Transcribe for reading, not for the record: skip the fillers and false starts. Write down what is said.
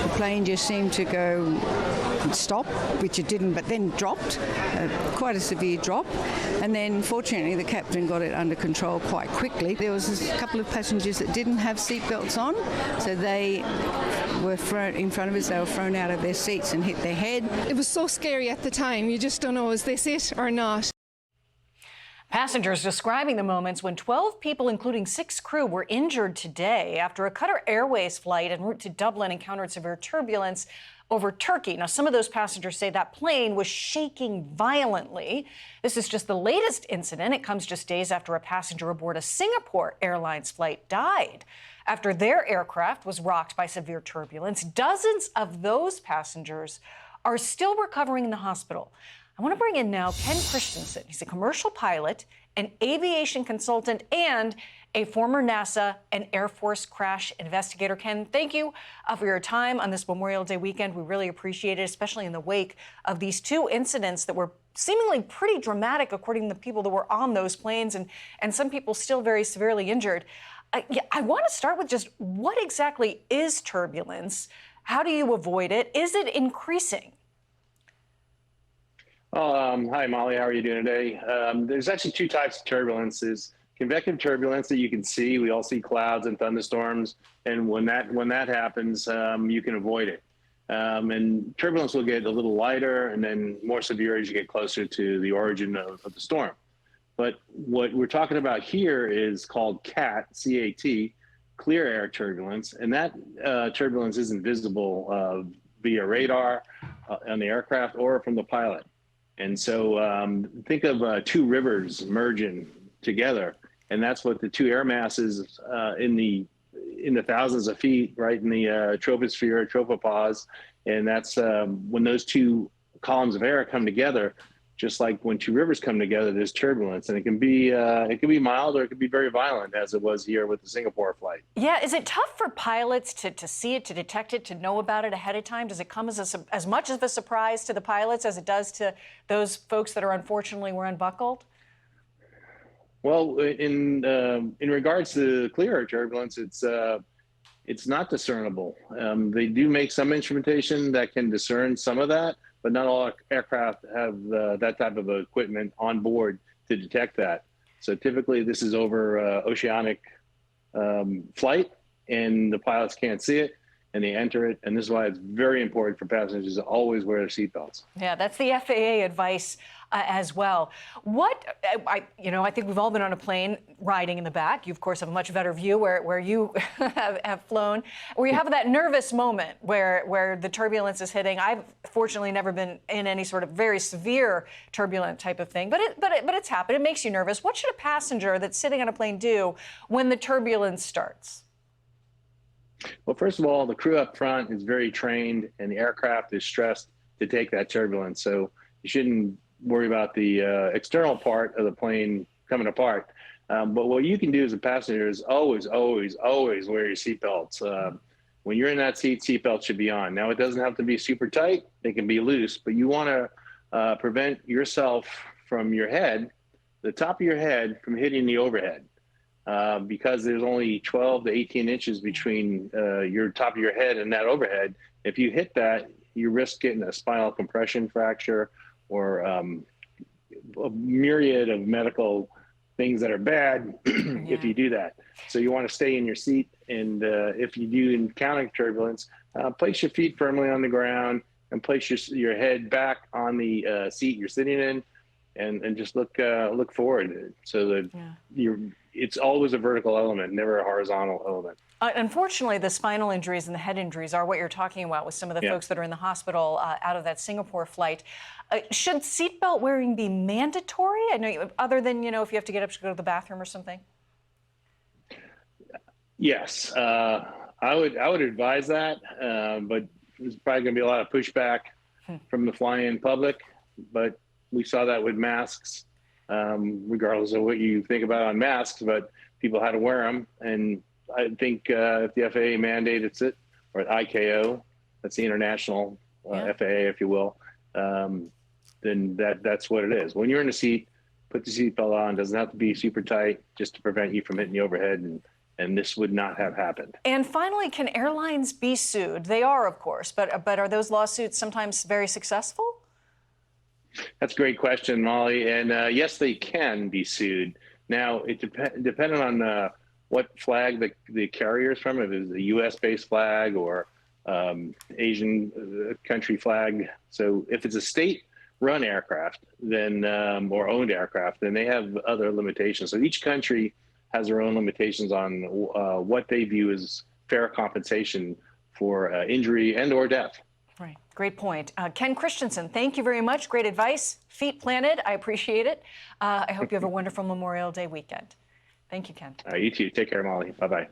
The plane just seemed to go stop, which it didn't, but then dropped, quite a severe drop. And then fortunately the captain got it under control quite quickly. There was a couple of passengers that didn't have seatbelts on, so they were thrown in front of us. They were thrown out of their seats and hit their head. It was so scary at the time. You just don't know, is this it or not? Passengers describing the moments when 12 people, including 6 crew, were injured today after a Qatar Airways flight en route to Dublin encountered severe turbulence over Turkey. Now, some of those passengers say that plane was shaking violently. This is just the latest incident. It comes just days after a passenger aboard a Singapore Airlines flight died after their aircraft was rocked by severe turbulence. Dozens of those passengers are still recovering in the hospital. I want to bring in now Ken Christensen. He's a commercial pilot, an aviation consultant, and a former NASA and Air Force crash investigator. Ken, thank you for your time on this Memorial Day weekend. We really appreciate it, especially in the wake of these 2 incidents that were seemingly pretty dramatic, according to the people that were on those planes, and some people still very severely injured. I want to start with just what exactly is turbulence? How do you avoid it? Is it increasing? Hi, Molly. How are you doing today? There's actually 2 types of turbulence. There's convective turbulence that you can see. We all see clouds and thunderstorms, and when that happens, you can avoid it. And turbulence will get a little lighter and then more severe as you get closer to the origin of the storm. But what we're talking about here is called CAT, C-A-T, clear air turbulence, and that turbulence isn't visible via radar on the aircraft or from the pilot. And so think of 2 rivers merging together, and that's what the 2 air masses in the thousands of feet, right in the troposphere, tropopause, and that's when those 2 columns of air come together. Just like when 2 rivers come together, there's turbulence, and it can be mild or it can be very violent, as it was here with the Singapore flight. Yeah, is it tough for pilots to see it, to detect it, to know about it ahead of time? Does it come as much of a surprise to the pilots as it does to those folks that are unfortunately were unbuckled? Well, in regards to clear air turbulence, it's not discernible. They do make some instrumentation that can discern some of that, but not all aircraft have that type of equipment on board to detect that. So typically this is over oceanic flight, and the pilots can't see it, and they enter it. And this is why it's very important for passengers to always wear their seatbelts. Yeah, that's the FAA advice as well. I think we've all been on a plane riding in the back. You, of course, have a much better view where you have flown, where you have that nervous moment where the turbulence is hitting. I've fortunately never been in any sort of very severe turbulent type of thing, but it's happened. It makes you nervous. What should a passenger that's sitting on a plane do when the turbulence starts? Well, first of all, the crew up front is very trained, and the aircraft is stressed to take that turbulence. So you shouldn't worry about the external part of the plane coming apart. But what you can do as a passenger is always, always, always wear your seatbelts. When you're in that seat, seatbelt should be on. Now, it doesn't have to be super tight. They can be loose, but you want to prevent yourself from your head, the top of your head, from hitting the overhead. Because there's only 12 to 18 inches between your top of your head and that overhead. If you hit that, you risk getting a spinal compression fracture or a myriad of medical things that are bad if you do that. So you want to stay in your seat, and if you do encounter turbulence, place your feet firmly on the ground and place your head back on the seat you're sitting in, and just look forward, so that it's always a vertical element, never a horizontal element. Unfortunately, the spinal injuries and the head injuries are what you're talking about with some of the folks that are in the hospital out of that Singapore flight. Should seatbelt wearing be mandatory? I know, other than, if you have to get up to go to the bathroom or something. Yes, I would advise that, but there's probably going to be a lot of pushback from the flying public. But we saw that with masks, regardless of what you think about on masks, but people had to wear them. And I think if the FAA mandates it, or ICAO, that's the international FAA, if you will, then that's what it is. When you're in a seat, put the seatbelt on. It doesn't have to be super tight, just to prevent you from hitting the overhead and this would not have happened. And finally, can airlines be sued? They are, of course, but are those lawsuits sometimes very successful? That's a great question, Molly. And yes, they can be sued. Now, it depending on what flag the carrier is from, if it's a U.S.-based flag or Asian country flag. So if it's a state-run aircraft, then or owned aircraft, then they have other limitations. So each country has their own limitations on what they view as fair compensation for injury and or death. Right. Great point. Ken Christensen, thank you very much. Great advice. Feet planted. I appreciate it. I hope you have a wonderful Memorial Day weekend. Thank you, Ken. You too. Take care, Molly. Bye-bye.